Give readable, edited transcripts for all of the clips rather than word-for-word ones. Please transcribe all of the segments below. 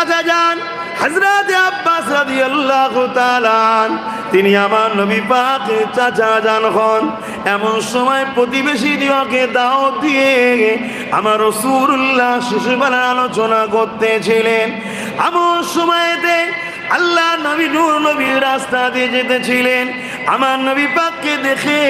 চাচা যান হযরত আব্বাস রাদিয়াল্লাহু তাআলা তিনি আমার নবী পাকের চাচা যান হন। এমন সময় প্রতিবেশীদিওকে দাওয়াত দিয়ে আমার রাসূলুল্লাহ শিশুবেলার আলোচনা করতেছিলেন। এমন সময়তে আল্লাহ নবী নূর নবীর রাস্তা দিয়ে যেতেছিলেন। আমার নবী পাককে দেখে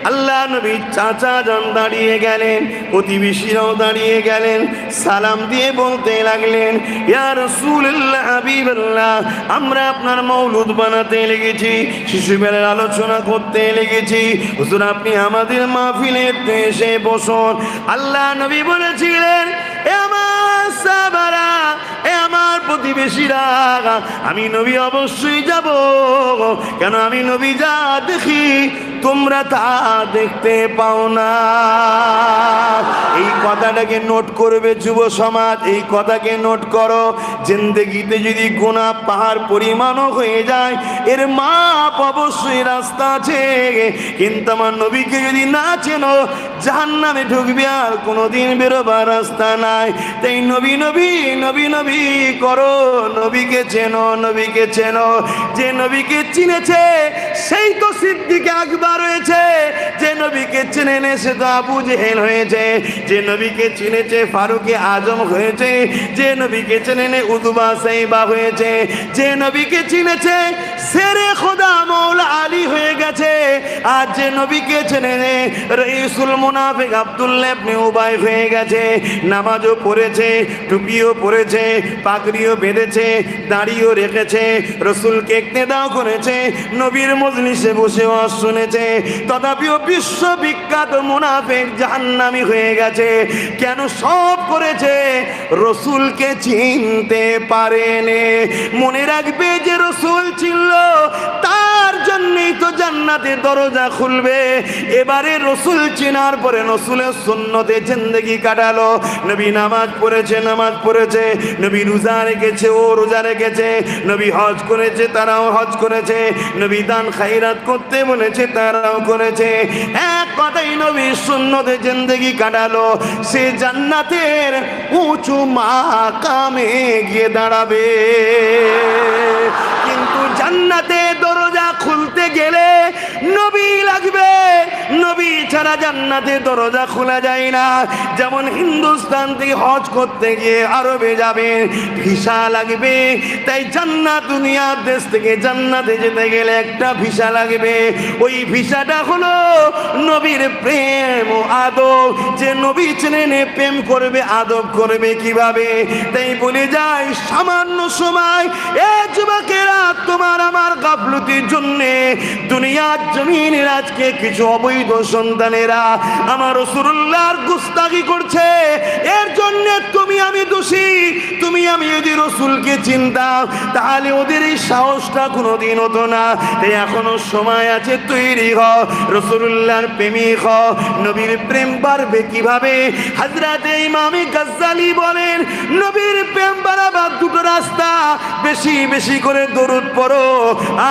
আল্লাহ নবী চাচা যান দাঁড়িয়ে গেলেন, প্রতিবেশীরাও দাঁড়িয়ে গেলেন, সালাম দিয়ে বলতে লাগলেন, ইয়া রাসূলুল্লাহ হাবিবাল্লাহ, আমরা আপনার মৌলুদ বানাতে লেগেছি, শিশুবেলার আলোচনা করতে লেগেছি, হুজুর আপনি আমাদের মাহফিলে এসে বসুন। আল্লাহ নবী বলেছিলেন, এ আমার সাহাবারা, এ আমার প্রতিবেশীরা, আমি নবী অবশ্যই যাব, কেন আমি নবী যা দেখি তোমরা তা দেখতে পাও না। এই কথাটাকে নোট করবে যুব সমাজ, এই কথাকে নোট করো। জিন্দেগিতে যদি গুনাহ পাহাড় পরিমাণও হয়ে যায়, এর মাপ অবশ্যই রাস্তা আছে, কিন্তু আমার নবীকে যদি না চেনো জাহান্নামে ঢুকবে, আর কোনোদিন বেরোবার রাস্তা নাই। তাই নবী নবী নবী নবী করো, নবীকে চেনো, নবীকে চেনো। যে নবীকে চিনেছে সেই তো সিদ্দিক আকবর হয়েছে, যে নবীকে চেনে নে সে তো আবু জেহেল হয়েছে, যে নবীকে চিনেছে ফারুকে আজম হয়েছে, যে নবীকে চেনে নে উতবা সাইবা হয়েছে, যে নবীকে চিনেছে শেরে খোদা মৌলা আলী হয়ে গেছে, আর যে নবীকে চেনে নে রঈসুল মুনাফিক আব্দুল্লাহ ইবনে উবাই হয়ে গেছে। নামাজও পড়েছে, টুপিও পরেছে, পাগড়িও বেঁধেছে, দাড়িও রেখেছে, রসুলকে ইক্তেদাও করেছে, নবীর মজলিসে বসে ওয়াজ শুনেছে, তথাপিও বিশ্ববিখ্যাত মুনাফিক জাহান্নামী হয়ে গেছে। কেন সব করেছে? রসুলকে চিনতে পারেনি। মনে রাখবে, যে রসুল চিনল তার জন্যই তো জান্নাতের দরজা খুলবে। এবারে রসুল চেনার পরে রসুলের সুন্নতে জিন্দেগি কাটালো। নবী নামাজ পড়েছে, নামাজ পড়েছে, নবী রোজা রেখেছে, ও রোজা রেখেছে, নবী হজ করেছে, তারাও হজ করেছে, নবী দান খায়রাত করতে বলেছে, তারাও করেছে। এক কথাই নবী সুন্নতে জিন্দেগি কাটালো। সে জান্নাতের উঁচু মাকামে গিয়ে দাঁড়াবে। কিন্তু জান্নাতে দরজা খুলতে গেলে নবী লাগবে, নবী ছাড়া জান্নাতের দরজা খোলা যায় না। যেমন হিন্দুস্তান থেকে হজ করতে গিয়ে আরবে যাবে, ভিসা লাগবে, তাই জান্নাত দুনিয়ার দেশ থেকে জান্নাতে যেতে গেলে একটা ভিসা লাগবে। ওই ভিসাটা হলো নবীর প্রেম ও আদব। যে নবী চেনে প্রেম করবে, আদব করবে কিভাবে? তাই বলে যায়, সামান্য সময় এ যুবকেরা, তোমার আমার গাফলতির জন্যে দুনিয়ার জমিনের আজকে কিছু অবৈধ সন্তানেরা আমার রাসূলুল্লাহর গুস্তাখি করছে। এর জন্য তুমি আমি দোষী। তুমি আমি যদি রসুলকে চিনতাম তাহলে ওদের এই সাহসটা কোনোদিন হতো না। তাই এখনো সময় আছে, তৈরি হও, রাসূলুল্লাহর প্রেমিক হও। নবীর প্রেম বাড়বে কিভাবে? হযরত ইমাম গাজ্জালী বলেন, নবীর প্রেম বাড়াবার দুটো রাস্তা, বেশি বেশি করে দরুদ পড়ো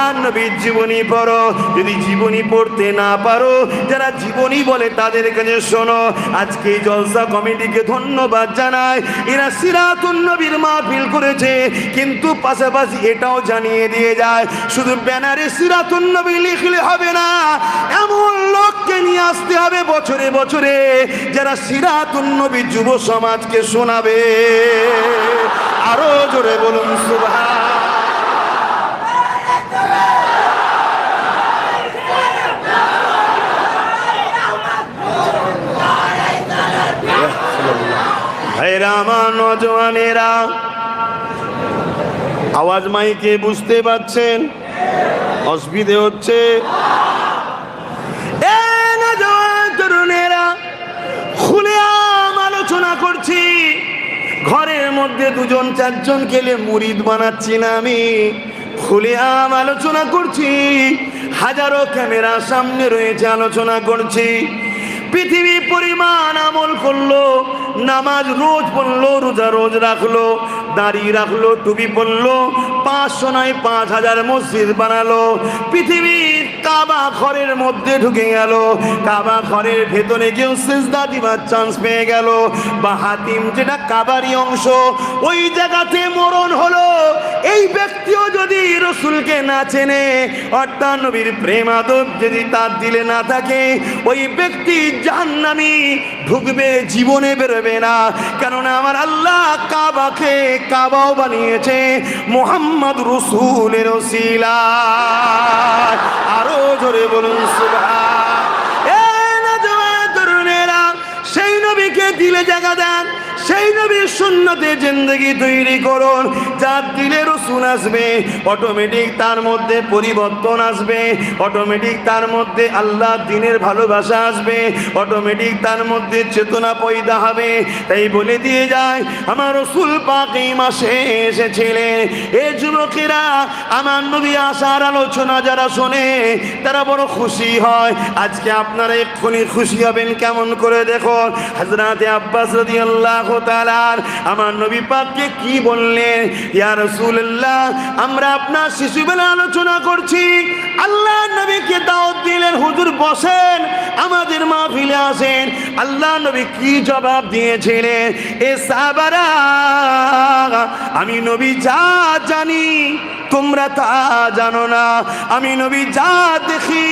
আর নবীর জীবনী পড়ো। যদি জীবনী পড়তে না পারো, যারা জীবনী বলে তাদের কাছে শোনো। আজকে এই জলসা কমিটিকে ধন্যবাদ জানাই, এরা সিরাতুন নবীর মাহফিল করেছে, কিন্তু পাশাপাশি এটাও জানিয়ে দিয়ে যায়, শুধু ব্যানারে সিরাতুন নবী লিখলে হবে না, এমন লোককে নিয়ে আসতে হবে বছরে বছরে যারা সিরাতুন নবী যুব সমাজকে শোনাবে। আরো জোরে বলুন সুবহান। ভাইরা আমার, নওজওয়ানেরা, আওয়াজ মাইকে বুঝতে পাচ্ছেন? অসুবিধে হচ্ছে? তরুণেরা, খুলে আলোচনা করছি। ঘরের মধ্যে দুজন চারজন খেলে মুরিদ বানাচ্ছি না আমি, খুলে আলোচনা করছি। হাজারো ক্যামেরা সামনে রয়েছে, আলোচনা করছি। পৃথিবী পরিমাণ আমল করলো, নামাজ রোজ পড়লো, রোজা রোজ রাখলো, দাড়ি রাখলো, টুপি পড়লো, 500 নয় 5000 মসজিদ বানালো। পৃথিবীর কাবা ঘরের মধ্যে ঢুকে গেল, কাবা ঘরের ভেতরে গিয়েও সিজদা দিবার চান্স পেয়ে গেল। বা হাতিম, যেটা কাবারই অংশ, ওই জায়গাতে মরণ হলো, এই ব্যক্তিও যদি রসুলকে না চেনে, অর্থাৎ নবীর প্রেম আদব যদি তার দিলে না থাকে, ওই ব্যক্তি জাহান্নামী, ঢুকবে, জীবনে বেরোবে না। কেননা আমার আল্লাহ কাবাকে, কাবাও বানিয়েছে মুহাম্মদ রসুলের ওসিলা। আরো জোরে বলুন সুবহান। সেই নবীকে দিলে জায়গা দেন, সেই নবীর সুন্নতে জিন্দেগি তৈরি করুন। যার দিলে রসুল আসবে, অটোমেটিক তার মধ্যে পরিবর্তন আসবে, অটোমেটিক তার মধ্যে আল্লাহ দিনের ভালোবাসা আসবে, অটোমেটিক তার মধ্যে চেতনা পয়দা হবে। তাই বলে দিয়ে যায়, আমার রসুল পাক এই মাসে এসেছিলেন। এ যুবকেরা, আমার নবী আসার আলোচনা যারা শোনে তারা বড় খুশি হয়। আজকে আপনারা এক্ষুনি খুশি হবেন কেমন করে দেখুন। হযরতে আব্বাস রাদিয়াল্লাহু তাআলা আমার নবী পাককে কি বললেন, ইয়া রাসূলুল্লাহ, আমরা আপনার শিশুবেলা আলোচনা করছি, আল্লাহ নবীকে দাওয়াত দিলেন, হুজুর বসেন, আমাদের মাহফিলে আসেন। আল্লাহ নবী কি জবাব দিয়েছিলেন? এ সাহাবারা, আমি নবী যা জানি তোমরা তা জানো না, আমি নবী যা দেখি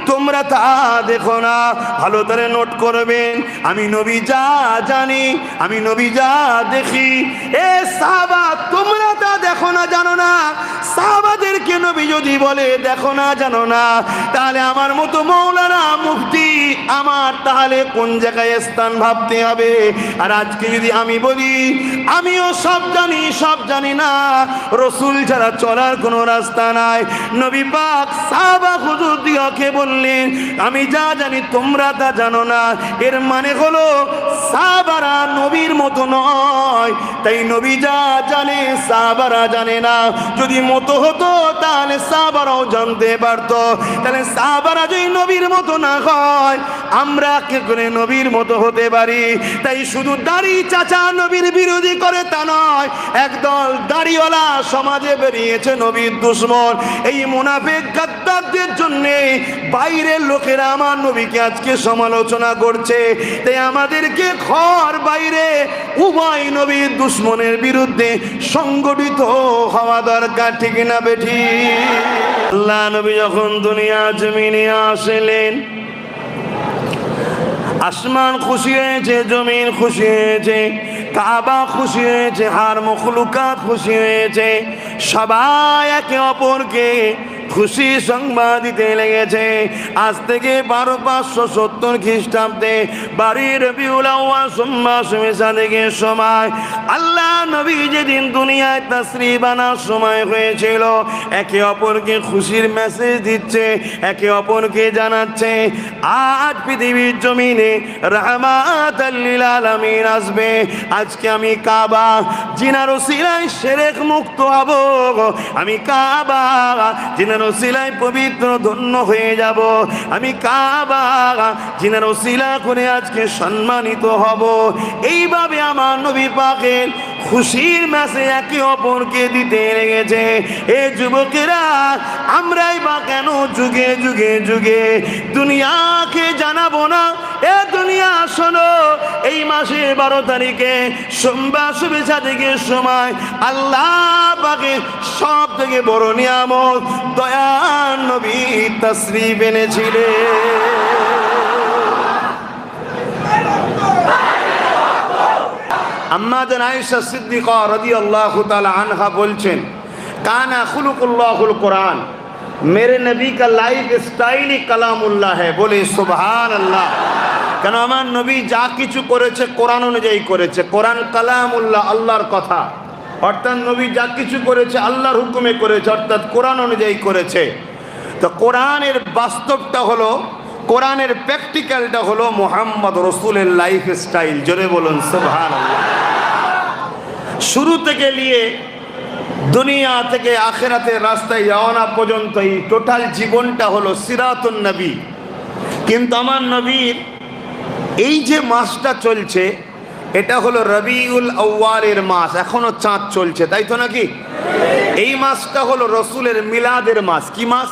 তোমরা তা দেখো না। ভালো করে নোট করবেন, আমি নবী যা জানি, আমি নবী যা দেখি। এ সাহাবা, তোমরা তা দেখো না, জানো না। সাহাবাদেরকে নবী যদি বলে দেখো না, জানো না, তাহলে আমার মতো মৌলানা মুফতি আমার তাহলে কোন জায়গায় স্থান ভাবতে হবে? আর আজকে যদি আমি বলি আমিও সব জানি, সব জানি না, রসুল ছাড়া চলার কোনো রাস্তা নাই। নবী পাক সাহাবা হুজুরদিগকে বললেন, আমি যা জানি তোমরা তা জানো না। এর মানে হলো সাহাবারা নবীর মতো নয়, তাই নবী যা জানে সাহাবারা জানে না। যদি মতো হতো তাহলে সাহাবারাও জানতে পারতো। তাহলে সাহাবারা যদি নবীর মতো না হয়, আমরা কি করে নবীর মতো হতে পারি? তাই শুধু দাড়ি চাচা নবীর বিরোধী করে তা নয়, একদল দাড়িওয়ালা সমাজে বেরিয়েছে নবীর দুশমন। এই মুনাফিক গাদ্দারদের জন্য বাইরের লোকেরা আমার নবীকে আজকে সমালোচনা করছে। তাই আমাদেরকে ঘর বাইরে উভয় নবীর দুশমনের বিরুদ্ধে সংগঠিত হওয়া দরকার, ঠিক না বেঠি? আল্লাহ নবী যখন দুনিয়া জমিনে আসলেন, আসমান খুশি হয়েছে, জমিন খুশি হয়েছে, কাবা খুশি হয়েছে, হার মখলুকাত খুশি হয়েছে। সবাই একে অপরকে খুশি সংবাদ দিতে লেগেছে। আজ থেকে ১২৫৭০ খ্রিস্টাব্দে ১২ রবিউল আউয়াল সোমবার সাদেকের সময় আল্লাহ নবী যেদিন দুনিয়ায় তাশরীফ আনার সময় হয়েছিল, একে অপরকে খুশির মেসেজ দিচ্ছে, একে অপরকে জানাচ্ছে আজ পৃথিবীর জমিনে রাহমাতাল লিল আলামিন আসবে। আজকে আমি কাবা জিনার ওসিলায় শিরক মুক্ত হব, আমি কাবা জিনার ওসিলায় পবিত্র ধন্য হয়ে যাব, আমি কাবা জিনার ওসিলা করে আজকে সম্মানিত হব। এইভাবে আমার নবী পাকের খুশির মেসেজ একে অপরকে দিতে লেগেছে। এ যুবকেরা, আমরাই বা কেন যুগে যুগে যুগে দুনিয়াকে জানাবো না? এ দুনিয়া শোনো, এই মাসের 12 তারিখে সোমবার শুভেচ্ছা থেকে সময় আল্লাহ পাকের সব থেকে বড় নিয়ামত দয়ার নবী তাশরীফ এনেছিলেন। আম্মা জান আয়েশা সিদ্দিকা রাদিয়াল্লাহু তাআলা আনহা বলছেন, কানা খুলুকুল্লাহুল কোরআন, मेरे नबी का लाइफ स्टाइल ही कलामुल्लाह है। बोले सुभान अल्लाह। কেন আমার নবী যা কিছু করেছে কোরআন অনুযায়ী করেছে। কোরআন কালামুল্লাহ, আল্লাহর কথা, অর্থাৎ নবী যা কিছু করেছে আল্লাহর হুকুমে করেছে, অর্থাৎ কোরআন অনুযায়ী করেছে। তো কোরআনের বাস্তবটা হলো, কোরআনের প্র্যাকটিক্যালটা হলো মুহাম্মদ রসুলের লাইফ স্টাইল। জোরে বলুন সুবহানাল্লাহ। শুরু থেকে নিয়ে দুনিয়া থেকে আখিরাতের রাস্তায় যাওয়া পর্যন্ত এই টোটাল জীবনটা হলো সিরাতুন নবী। কিন্তু আমার নবীর এই যে মাসটা চলছে, এটা হলো রবিউল আউয়ালের মাস, এখনো চাঁদ চলছে, তাই তো নাকি? এই মাসটা হলো রসুলের মিলাদের মাস। কি মাস?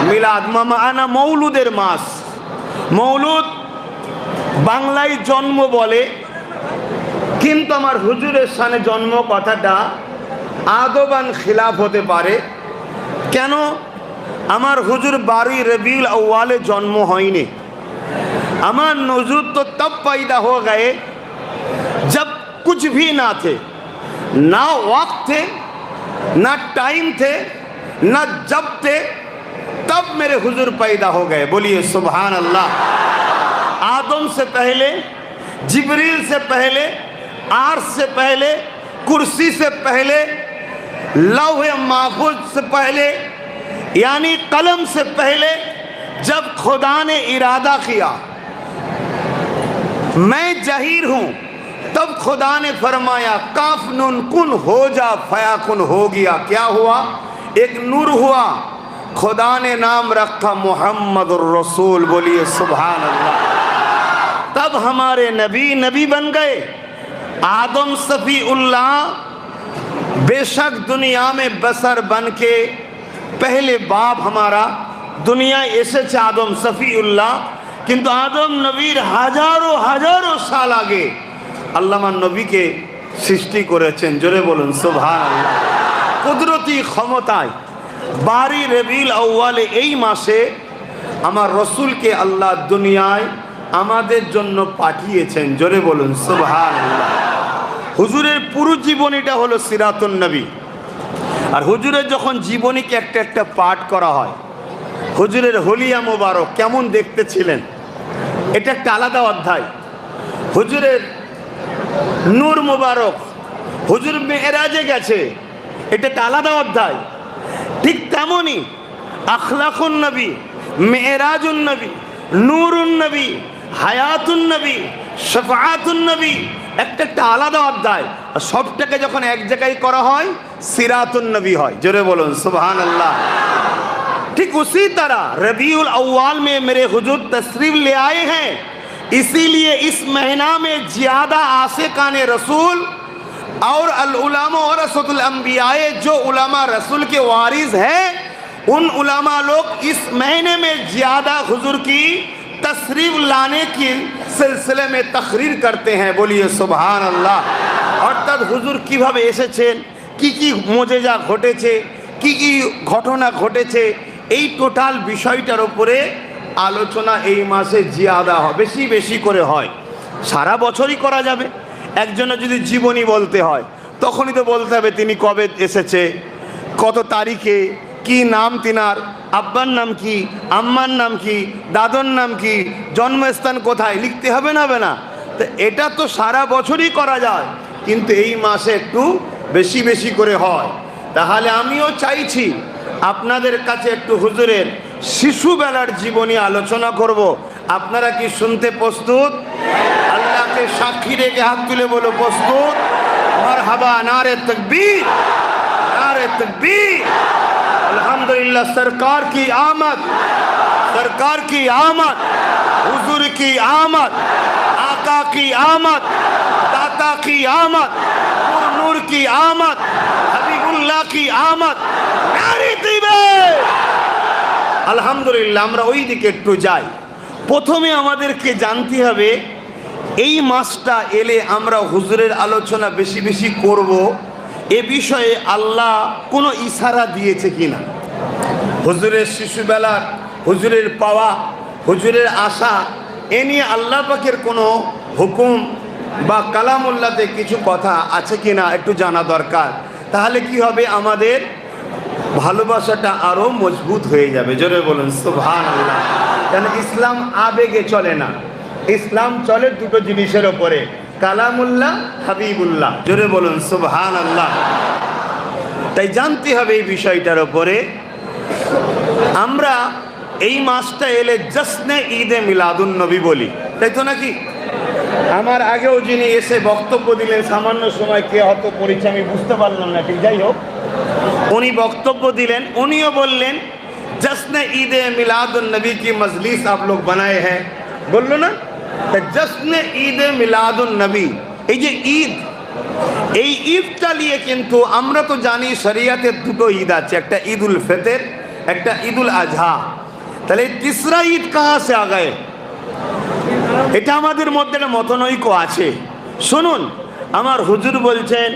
মিলাদ, মানা মৌলুদের মাস। মৌলুদ বাংলায় জন্ম বলে, কিন্তু আমার হুজুরের সানে জন্ম কথাটা আদবান খিলাফ হতে পারে। কেন? আমার হুজুর 12 रबीउल अव्वल जन्म হয়নি। আমার হুজুর तो तब पैदा हो गए जब कुछ भी ना थे, ना वक्त थे, ना टाइम थे, ना जब थे, तब मेरे हुजूर पैदा हो गए। बोलिए सुभान अल्लाह। आदम से पहले, जिब्रील से पहले, आर्श से पहले, कुर्सी से पहले, लौह महफूज से पहले, यानी कलम से पहले जब खुदा ने इरादा किया मैं जहीर हूं, तब खुदा ने फरमाया काफ नून कुन हो जा, फयाकुन हो गया। क्या हुआ? एक नूर हुआ। खुदा ने नाम रखा मोहम्मदुर रसूल। बोलिए सुभान अल्लाह। तब हमारे नबी नबी बन गए। आदम सफीउल्लाह बेशक दुनिया में बसर बन के पहले बाप हमारा दुनिया এসেছে आदम सफीउल्लाह, কিন্তু আদম নবীর হাজারো হাজারো সাল আগে আল্লাহ আমার নবীকে সৃষ্টি করেছেন। জোরে বলুন সুবহানাল্লাহ। কুদরতি ক্ষমতায় 12 রবিউল আউয়াল এই মাসে আমার রসুলকে আল্লাহ দুনিয়ায় আমাদের জন্য পাঠিয়েছেন। জোরে বলুন সুবহানাল্লাহ। হুজুরের পুরো জীবনীটা হলো সিরাতুন নবী। আর হুজুরের যখন জীবনীকে একটা একটা পাঠ করা হয়, হুজুরের হলিয়া মোবারক কেমন দেখতে ছিলেন এটা একটা আলাদা অধ্যায়। হুজুরের নূর মোবারক, হুজুর মেরাজে গেছে, এটা একটা আলাদা অধ্যায়। ঠিক তেমনই আখলাকুন নবী, মেরাজুন নবী, নূরুন নবী, হায়াতুন নবী, শাফাআতুন নবী একটা একটা আলাদা অধ্যায়। আর সবটাকে যখন এক জায়গায় করা হয় সিরাতুন নবী হয়। জোরে বলুন সুবহানাল্লাহ। ठीक उसी तरह रबीउल अव्वल में मेरे हुजूर तशरीफ ले आए हैं, इसीलिए इस महीना में ज़्यादा आशिकाने रसूल और अल उलमा वरसतुल अंबिया, जो उलमा रसूल के वारिस हैं उन उलमा लोग इस महीने में ज़्यादा हुजूर की तशरीफ लाने की सिलसिले में तकरीर करते हैं। बोलिए सुभान अल्लाह। অর্থাৎ হুজুর কিভাবে এসেছেন, কি কি মুজিজা ঘটেছে, কি কি ঘটনা ঘটেছে, এই টোটাল বিষয়টার উপরে আলোচনা এই মাসে জিয়াদা হয়, বেশি বেশি করে হয়। সারা বছরই করা যাবে। একজনের যদি জীবনী বলতে হয় তখনই তো বলতে হবে তিনি কবে এসেছে, কত তারিখে, কি নাম, তিনার আব্বার নাম কি, আম্মার নাম কি, দাদর নাম কি, জন্মস্থান কোথায়, লিখতে হবে না? হবে না? তো এটা তো সারা বছরই করা যায়, কিন্তু এই মাসে একটু বেশি বেশি করে হয়। তাহলে আমিও চাইছি আপনাদের কাছে একটু হুজুরের শিশুবেলার জীবনী আলোচনা করব। আপনারা কি শুনতে প্রস্তুত? আল্লাহকে সাক্ষী রেখে হাত তুলে বলো প্রস্তুত। মারহাবা, নারে তাকবীর, नारे तकबीर। अल्हम्दुलिल्लाह, सरकार की आमद, सरकार की आमद, हुजूर की आमद, आका की आमद, दाता की आमद, नूर की आमद, हबीबुल्लाह की आमद। नारे तकबीर। আলহামদুলিল্লাহ। আমরা ওই দিকে একটু যাই। প্রথমে আমাদেরকে জানতে হবে এই মাসটা এলে আমরা হুজুরের আলোচনা বেশি বেশি করব, এ বিষয়ে আল্লাহ কোনো ইশারা দিয়েছে কিনা। হুজুরের শিশুবেলা, হুজুরের পাওয়া, হুজুরের আশা, এ নিয়ে আল্লাহ পাকের কোনো হুকুম বা কালামুল্লাতে কিছু কথা আছে কিনা একটু জানা দরকার। তাহলে কি হবে, আমাদের ভালোবাসাটা আরো মজবুত হয়ে যাবে। জোরে বলুন সুবহানাল্লাহ। কেন ইসলাম আবেগে চলে না, ইসলাম চলে দুটো জিনিসের ওপরে, কালামুল্লাহ, হাবিবুল্লাহ। জোরে বলুন সুবহানাল্লাহ। তাই জানতে হবে এই বিষয়টার ওপরে। আমরা এই মাসটা এলে জশ্নে ঈদে মিলাদুন নবী বলি, তাই তো নাকি? আমার আগেও যিনি এসে বক্তব্য দিলেন, সামান্য সময় কে হয়তো পরিচয় আমি বুঝতে পারলাম না, ঠিক যাই হোক, উনি বক্তব্য দিলেন, উনিও বললেন जश्न ईद मिलादुन नबी की मजलिस आप लोग बनाए हैं, बोलो ना। तो जश्न ईद मिलादुन नबी, এই যে ঈদ, এই ঈদটা নিয়ে কিন্তু আমরা তো জানি শরিয়াতে দুটো ঈদ আছে, একটা ঈদুল ফিতর, একটা ঈদুল আজহা। তাহলে তিসরা ঈদ কাহা সে আ গয়ে, এটা আমাদের মধ্যে একটা মতনৈক্য আছে। শুনুন, আমার হুজুর বলছেন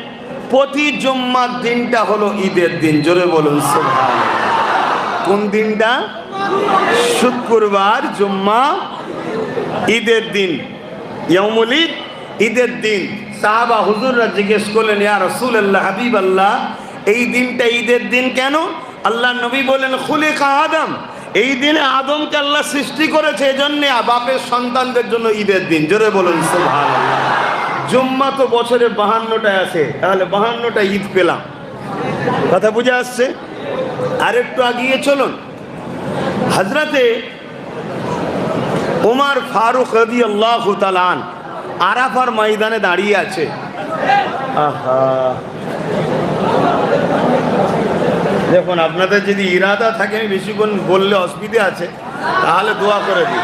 প্রতি জুম্মার দিনটা হলো ঈদের দিন। জোরে বলুন সুবহানাল্লাহ। কোন দিনটা? শুক্রবার, জুম্মা, ঈদের দিন, ইয়াউমুল ঈদ, ঈদের দিন। সাহাবা হুজুররা জিজ্ঞেস করলেন, ইয়া রাসূলুল্লাহ, হাবিবাল্লাহ, এই দিনটা ঈদের দিন কেন? আল্লাহ নবী বলেন, খুলিকা আদম, এই দিনে আদমকে আল্লাহ সৃষ্টি করেছে, এজন্য বাপের সন্তানদের জন্য ঈদের দিন। জোরে বলুন সুবহানাল্লাহ। জুম্মা তো বছরে 52টায় আছে, তাহলে 52টা ঈদ পেলাম। কথা বুঝে আসছে? আরেকটু আগিয়ে চলুন। হযরতে ওমর ফারুক রাদিয়াল্লাহু তাআলা আনহু আরাফার ময়দানে দাঁড়িয়ে আছে। আহা, দেখুন, আপনাদের যদি ইরাদা থাকে আমি বেশিক্ষণ বললে অসুবিধা আছে, তাহলে দোয়া করে দিই।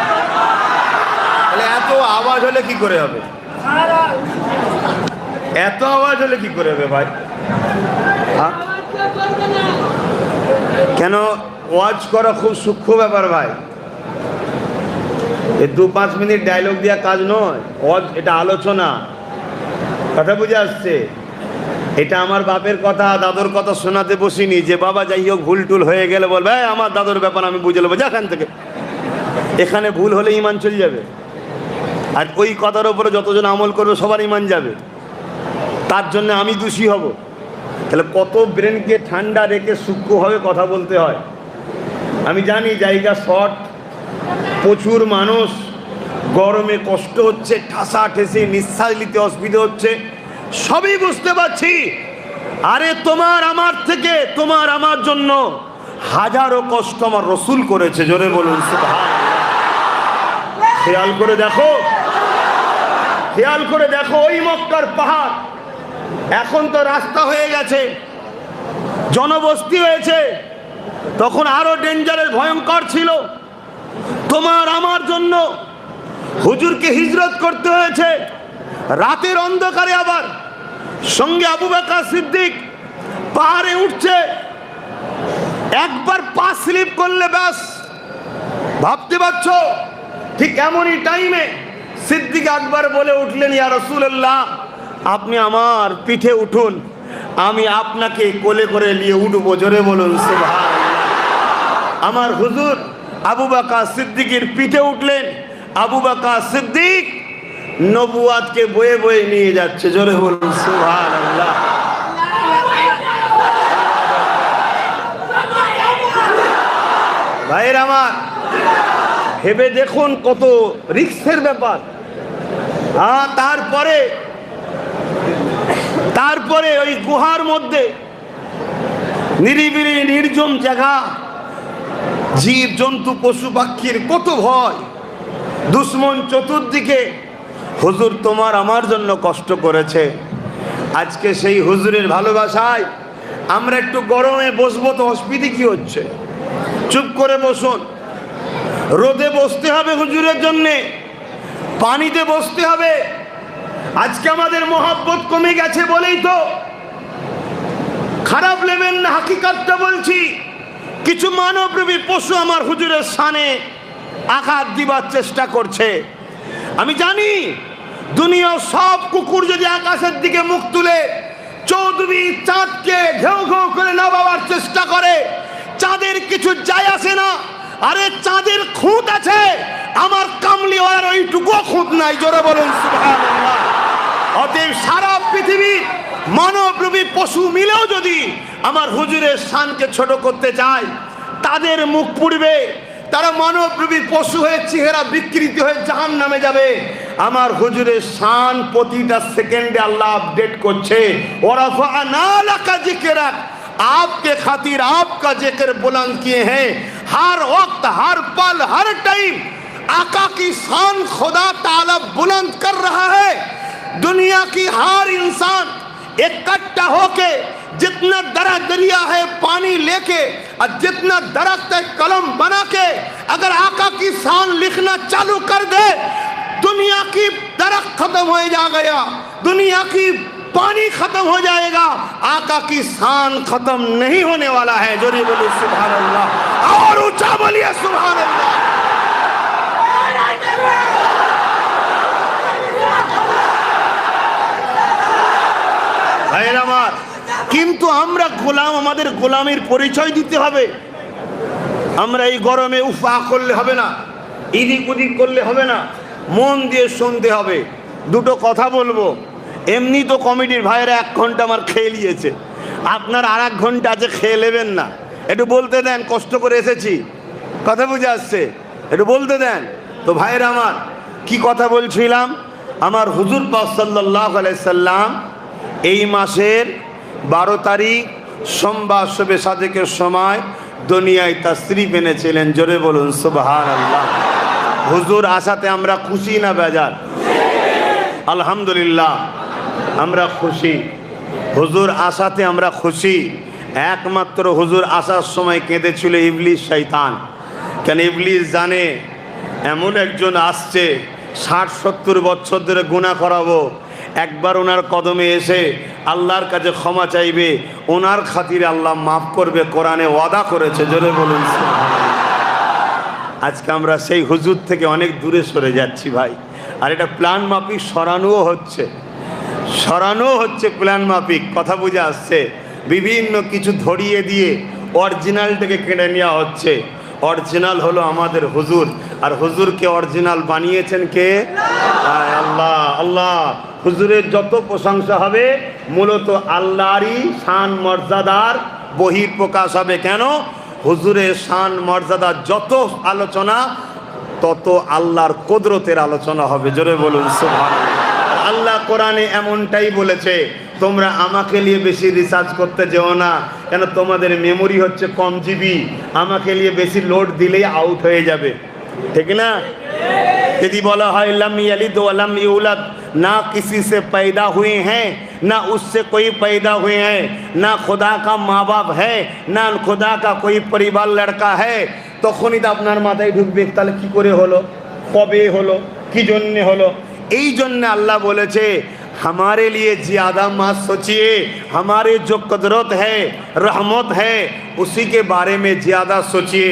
তাহলে এত আওয়াজ হলে কি করে হবে? এত আওয়াজ হলে কি করে হবে ভাই? হ্যাঁ, কেন? ওয়াজ করা খুব সূক্ষ্ম ব্যাপার ভাই। এই 2-5 মিনিট ডায়লগ দেওয়া কাজ নয়। ওয়াজ এটা আলোচনা। কথা বুঝে আসছে? এটা আমার বাপের কথা, দাদুর কথা শোনাতে বসিনি যে বাবা যাই হোক ভুল টুল হয়ে গেলে বলবে আমার দাদুর ব্যাপার আমি বুঝে নেবো, যেখান থেকে। এখানে ভুল হলে ইমান চলে যাবে, আর ওই কথার উপরে যতজন আমল করবে সবার ইমান যাবে, তার জন্য আমি দোষী হব। তাহলে কত ব্রেনকে ঠান্ডা রেখে সূক্ষ্মভাবে কথা বলতে হয়। আমি জানি জায়গা শর্ট, প্রচুর মানুষ, গরমে কষ্ট হচ্ছে, ঠাসা ঠেসে নিঃশ্বাস নিতে অসুবিধা হচ্ছে, সবই বুঝতে পারছি। আরে তোমার আমার থেকে, তোমার আমার জন্য হাজারো কষ্ট আমার রসুল করেছে। জোরে বলুন সুবহানাল্লাহ। খেয়াল করে দেখো, খেয়াল করে দেখো, ওই মক্কার পাহাড় এখন তো রাস্তা হয়ে গেছে, জনবস্তি হয়েছে, তখন আরো ডেঞ্জারের ভয়ঙ্কর ছিল। তোমার আমার জন্য হুজুরকে হিজরত করতে হয়েছে রাতের অন্ধকারে, আবার সঙ্গে আবু বকর সিদ্দিক পাহাড়ে উঠছে। একবার পা স্লিপ করলে ব্যাস, ভাবতে পারছো? ঠিক এমনই টাইমে সিদ্দিক আকবর বলে উঠলেন, ইয়া রাসূলুল্লাহ, আপনি আমার পিঠে উঠুন, আমি আপনাকে কোলে করে নিয়ে উঠবো। জোরে বলুন সুবহানাল্লাহ। আমার হুজুর আবু বকর সিদ্দিকের পিঠে উঠলেন। আবু বকর সিদ্দিক নবুয়াতকে বয়ে বয়ে নিয়ে যাচ্ছে। জোরে বলুন সুবহানাল্লাহ। ভাইয়ের আমার, ভেবে দেখুন কত রিস্কের ব্যাপার। হ্যাঁ, তারপরে ওই গুহার মধ্যে নিরিবিলি নির্জন জায়গা, জীব জন্তু পশু পাখির কত ভয়, দুশ্মন চতুর্দিকে। হুজুর তোমার আমার জন্য কষ্ট করেছে। আজকে সেই হুজুরের ভালোবাসায় আমরা একটু গরমে বসবো তো অসুবিধে কি হচ্ছে? চুপ করে বসুন। রোদে বসতে হবে হুজুরের জন্যে, পানিতে বসতে হবে। আজকে আমাদের মহব্বত কমে গেছে বলেই তো, খারাপ নেবেন না, হাকিকতটা বলছি। কিছু মানবরূপী পশু আমার হুজুরের শানে আঘাত দিবার চেষ্টা করছে। আমি জানি দুনিয়ার সব কুকুর যদি আকাশের দিকে মুখ তুলে চৌধুরী চাঁদকে ঘেউ ঘেউ করে নামাবার চেষ্টা করে, চাঁদের কিছু যায় আসে না। আরে চাঁদের খুঁত আছে, আমার কামলিওয়ালার ওইটুকু খুঁত নাই। জোরে বলুন সুবহানাল্লাহ। অতএব সারা পৃথিবী মানবরূপী পশু মিলেও যদি আমার হুজুরের শানকে ছোট করতে চায়, তাদের মুখ পুড়বে। তারা মানবরূপী পশু হয়ে চেহারা বিকৃতি হয়ে জাহান্নামে যাবে। আমার হুজুরের শান প্রতিটা সেকেন্ডে আল্লাহ আপডেট করছে। ওয়ারাফা'না লাকা যিকরাক, आपके खातिर आपका जिक्र बुलंद किए हैं। हर वक्त, हर पल, हर टाइम आका की शान खुदा ताला बुलंद कर रहा है। दुनिया की हर इंसान इकट्ठा होके जितना दरिया है पानी लेके और जितना दरख्त है कलम बना के अगर आका की शान लिखना चालू कर दे, दुनिया की दरख्त खत्म हो गया, दुनिया की पानी खत्म हो जाएगा, आका की शान खत्म नहीं होने वाला है। जोरे बोलिए सुभान अल्लाह, और ऊंचा बोलिए सुभान अल्लाह। ভাইয়ের আমার, কিন্তু আমরা গোলাম, আমাদের গোলামের পরিচয় দিতে হবে। আমরা এই গরমে উফা করলে হবে না, ইদিক উদিক করলে হবে না, মন দিয়ে শুনতে হবে। দুটো কথা বলবো, এমনি তো কমিটির ভাইয়েরা 1 ঘন্টা আমার খেয়ে নিয়েছে, আপনার আর 1 ঘন্টা আছে, খেয়ে নেবেন না? একটু বলতে দেন, কষ্ট করে এসেছি, কথা বুঝে আসছে, একটু বলতে দেন। তো ভাইয়েরা আমার, কি কথা বলছিলাম, আমার হুজুর পাক সাল্লাল্লাহু আলাইহি সাল্লাম এই মাসের 12 তারিখ সোমবার শবে সাদেকের সময় দুনিয়ায় তাশরীফ এনেছিলেন। জোরে বলুন সুবহানাল্লাহ। হুজুর আসাতে আমরা খুশি না বেজার? আলহামদুলিল্লাহ, আমরা খুশি। হুজুর আসাতে আমরা খুশি। একমাত্র হুজুর আসার সময় কেঁদেছিল ইবলিস শয়তান। কেন? ইবলিস জানে এমন একজন আসছে 60-70 বছর ধরে গুনাহ করাবো, একবার ওনার কদমে এসে আল্লাহর কাছে ক্ষমা চাইবে, ওনার খাতিরে আল্লাহ মাফ করবে, কোরআনে ওয়াদা করেছে। জোরে বলুন। আজকে আমরা সেই হুজুর থেকে অনেক দূরে সরে যাচ্ছি ভাই। আর এটা প্ল্যান মাফিক সরানোও হচ্ছে প্ল্যান মাফিক, কথা বুঝে আসছে। বিভিন্ন কিছু ধরিয়ে দিয়ে অরিজিনালটাকে কেড়ে নেওয়া হচ্ছে। অরিজিনাল হলো আমাদের হুজুর, আর হুজুরকে অরিজিনাল বানিয়েছেন কে? আল্লাহ। আল্লাহ হুজুরের যত প্রশংসা হবে মূলত আল্লাহরই শান মর্যাদার বহিঃপ্রকাশ হবে। কেন? হুজুরের শান মর্যাদার যত আলোচনা তত আল্লাহর কুদরতের আলোচনা হবে। জোরে বলুন সুবহানাল্লাহ। আল্লাহ কোরআনে এমনটাই বলেছে, তোমরা আমাকে নিয়ে বেশি রিসার্চ করতে যেও না, কেন তোমাদের মেমোরি হচ্ছে কম জিবি, আমাকে নিয়ে বেশি লোড দিলেই আউট হয়ে যাবে, ঠিক না? यदि बोला है लम यलिद व लम यूलद, ना किसी से पैदा हुए हैं ना उससे कोई पैदा हुए हैं, ना खुदा का माँ बाप है ना खुदा का कोई परिवार लड़का है, তখনই তো আপনার মাথায় ঢুকবে তাহলে কি করে হলো, কবে হলো, কি জন্যে হলো। এই জন্য আল্লাহ বলেছে हमारे लिए ज़्यादा मत सोचिए, हमारे जो कुदरत है रहमत है उसी के बारे में ज़्यादा सोचिए।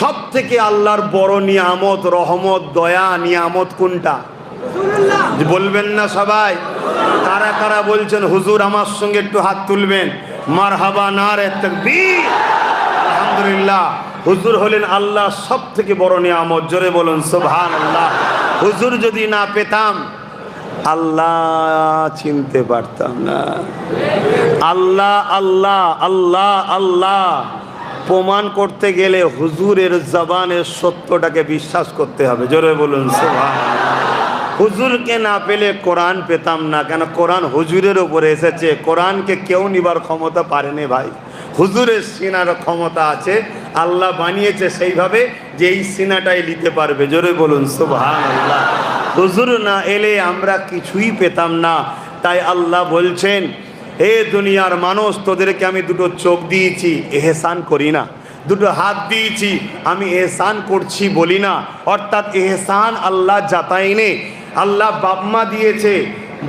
সব থেকে আল্লাহর বড় নিয়ামত, রহমত, দয়া নিয়ামত কোনটা বলবেন না সবাই? কারা কারা বলছেন হুজুর আমার সঙ্গে একটু হাত তুলবেন? মারহাবা, নারে তাকবীর। আলহামদুলিল্লাহ, হুজুর হলেন আল্লাহ সব থেকে বড় নিয়ামত। জোরে বলুন সুবহানাল্লাহ। হুজুর যদি না পেতাম আল্লাহ চিনতে পারতাম না। আল্লাহ আল্লাহ আল্লাহ আল্লাহ প্রমাণ করতে গেলে হুজুরের জবানের সত্যটাকে বিশ্বাস করতে হবে। জোরে বলুন সুবহানাল্লাহ। হুজুরকে না পেলে কোরআন পেতাম না, কেন? কোরআন হুজুরের উপরে এসেছে, কোরআনকে কেউ নিবার ক্ষমতা পারেনি ভাই। হুজুরের সিনার ক্ষমতা আছে, আল্লাহ বানিয়েছে সেইভাবে যে এই সিনাটাই নিতে পারবে। জোরে বলুন সুবহানাল্লাহ। হুজুর না এলে আমরা কিছুই পেতাম না। তাই আল্লাহ বলছেন, হে দুনিয়ার মানুষ, তোদেরকে আমি দুটো চোখ দিয়েছি, এহসান করি না। দুটো হাত দিয়েছি, আমি এহসান করছি বলি না। অর্থাৎ এহসান আল্লাহ জাতাইনে। আল্লাহ বাপমা দিয়েছে,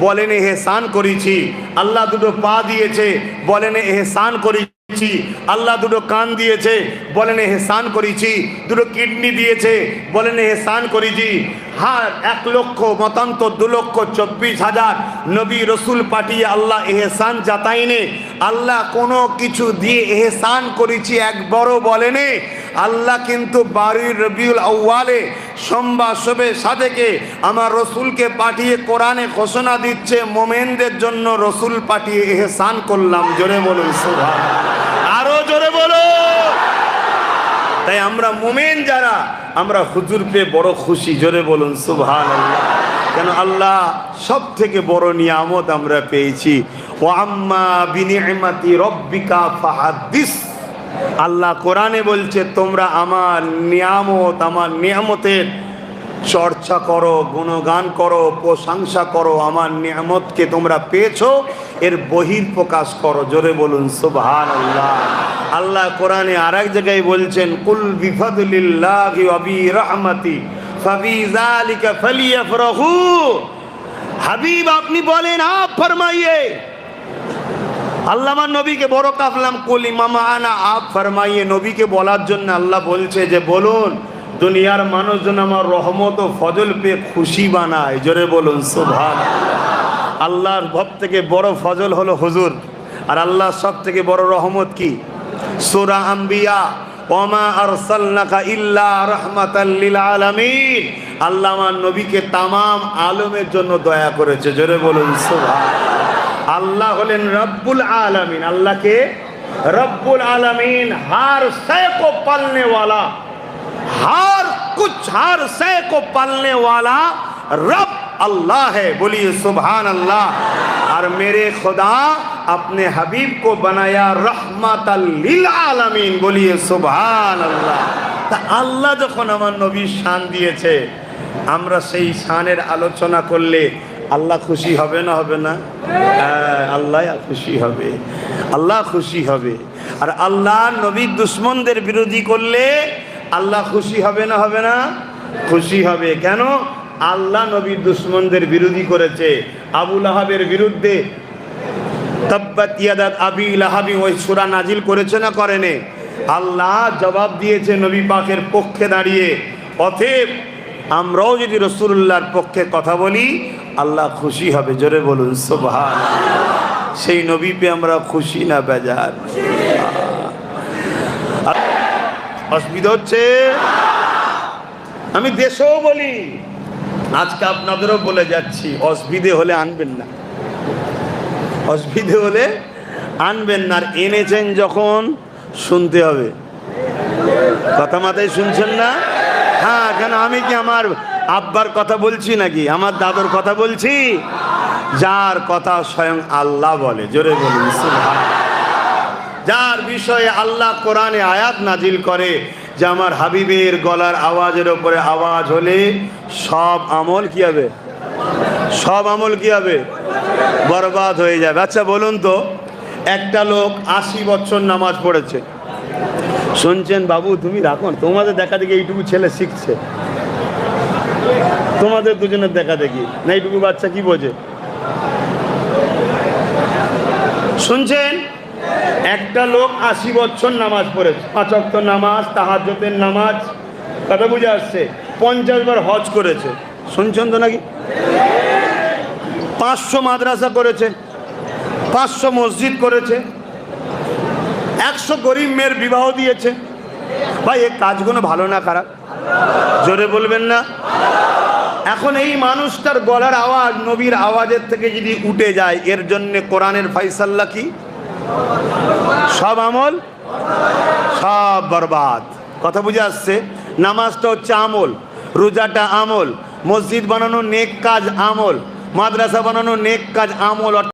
বলেন এহসান করেছি। আল্লাহ দুটো পা দিয়েছে, বলেন এহসান করেছি। আল্লাহ দুটো কান দিয়েছে, বলেন এহসান করেছি। দুটো কিডনি দিয়েছে, বলেন এহসান করেছি। হ্যাঁ, 1 লক্ষ মতান্তর 2,24,000 নবী রসুল পাঠিয়ে আল্লাহ এহসান জাতাইনে। আল্লাহ কোনো কিছু দিয়ে এহসান করেছি একবারও বলেনে। আল্লাহ কিন্তু 12 রবিউল আউয়ালে সোমবার শবে সাদেকে আমার রসুলকে পাঠিয়ে কোরআনে ঘোষণা দিচ্ছে, মোমেনদের জন্য রসুল পাঠিয়ে এহসান করলাম। জোরে বলুন সুবহানাল্লাহ, আরো জোরে বলো। তাই আমরা মোমেন যারা, আমরা হুজুর পেয়ে বড় খুশি। জোরে বলুন সুবহানাল্লাহ। কেন? আল্লাহ সব থেকে বড় নিয়ামত আমরা পেয়েছি। ওয়া আম্মা বিনিআমাতি রব্বিকা ফাহাদ্দিস। আল্লাহ কোরআনে বলছে, তোমরা আমার নিয়ামত, আমার নিয়ামতের চর্চা করো, গুণগান করো, প্রশংসা করো। আমার নিয়ামতকে তোমরা পেয়েছো, এর বহিঃপ্রকাশ করো। জোরে বলুন সুবহানাল্লাহ। আল্লাহ কোরআনে আরেক জায়গায় বলছেন, কুল বিফাদলিল্লাহি ওয়া বিরহমাতি ফাবিযালিকা ফালিয়াফরাহু। হাবিব আপনি বলেন, আপ ফরমাইয়ে। আল্লাহ আমার নবীকে বড় কাফলাম, কুল ইমামা আনা, আপ ফরমাইয়ে। নবীকে বলার জন্য আল্লাহ বলছে যে বলুন, দুনিয়ার মানুষজন আমার রহমত ও ফজল পেয়ে খুশি বানায়। জোরে বলুন সুবহানাল্লাহ। আল্লাহর সব থেকে বড় ফজল হলো হুজুর, আর আল্লাহর সব থেকে বড় রহমত কি? সূরা আম্বিয়া, ওমা আরসালনাকা ইল্লা রাহমাতাল লিল আলামিন। আল্লাহ আমার নবীকে তামাম আলমের জন্য দয়া করেছে। জোরে বলুন সুবহানাল্লাহ। আল্লাহ হলেন রব্বুল আলামিন। আল্লাহকে रब्बुल आलमीन, हर शय को पालने वाला, हर शय को पालने वाला रब अल्लाह है। बोलिए सुभान अल्लाह। और मेरे खुदा अपने हबीब को बनाया रहमतल लिल आलमीन। बोलिए सुभान अल्लाह। ता আল্লাহ যখন আমার নবীর শান দিয়েছে, আমরা সেই শানের আলোচনা করলে আল্লাহ খুশি হবে না? হবে না? আল্লাহ খুশি হবে, আল্লাহ খুশি হবে। আর আল্লাহ নবীর দুশ্মনদের বিরোধী করলে আল্লাহ খুশি হবে না? হবে না? খুশি হবে। কেন? আল্লাহ নবীর দুশ্মনদের বিরোধী করেছে। আবু লাহাবের বিরুদ্ধে তাব্বাত ইয়াদা আবি লাহাবি ওই সূরা নাজিল করেছে না করেনি? আল্লাহ জবাব দিয়েছে নবী পাকের পক্ষে দাঁড়িয়ে। অতএব আমরাও যদি রাসূলুল্লাহর পক্ষে কথা বলি, আল্লাহ খুশি হবে। জোরে বলুন সুবহানাল্লাহ। সেই নবী পে আমরা খুশি না বেজার? অসুবিধা হচ্ছে? আমি দেশেও বলি, আজকে আপনাদেরও বলে যাচ্ছি, অসুবিধে হলে আনবেন না, অসুবিধে হলে আনবেন না। আর এনেছেন যখন শুনতে হবে। কথা মাথায় শুনছেন না? হ্যাঁ, কেন আমি কি আমার আব্বার কথা বলছি নাকি আমার দাদুর কথা বলছি? যার কথা স্বয়ং আল্লাহ বলে। জোরে বলুন সুবহানাল্লাহ। যার বিষয়ে আল্লাহ কোরআনে আয়াত নাজিল করে যে আমার হাবিবের গলার আওয়াজের উপরে আওয়াজ হলে সব আমল কি হবে? সব আমল কি হবে? বরবাদ হয়ে যাবে। আচ্ছা বলুন তো, একটা লোক 80 বছর নামাজ পড়েছে, শুনছেন বাবু তুমি রাখো, তোমাদের দেখা দেখি এইটুকু ছেলে শিখছে, তোমাদের দুজনের দেখা দেখি না, এইটুকু বাচ্চা কি বোঝে? শুনছেন? একটা লোক 80 বছর নামাজ পড়েছে, 5 ওয়াক্ত নামাজ, তাহাজ্জুদের নামাজ, কথা বুঝে আসছে, 50 বার হজ করেছে, শুনছেন তো নাকি? 500 মাদ্রাসা করেছে, 500 মসজিদ করেছে, 100 গরিব মেয়ের বিবাহ দিয়েছে। ভাই এই কাজগুলো ভালো না খারাপ? জোরে বলবেন না? এখন এই মানুষটার গলার আওয়াজ নবীর আওয়াজের থেকে যদি উঠে যায়, এর জন্য কোরআনের ফায়সালা কি? সব আমল সব বরবাদ। কথা বুঝে আসছে? নামাজটা হচ্ছে আমল, রোজাটা আমল, মসজিদ বানানো নেক কাজ আমল, মাদ্রাসা বানানো নেক কাজ আমল।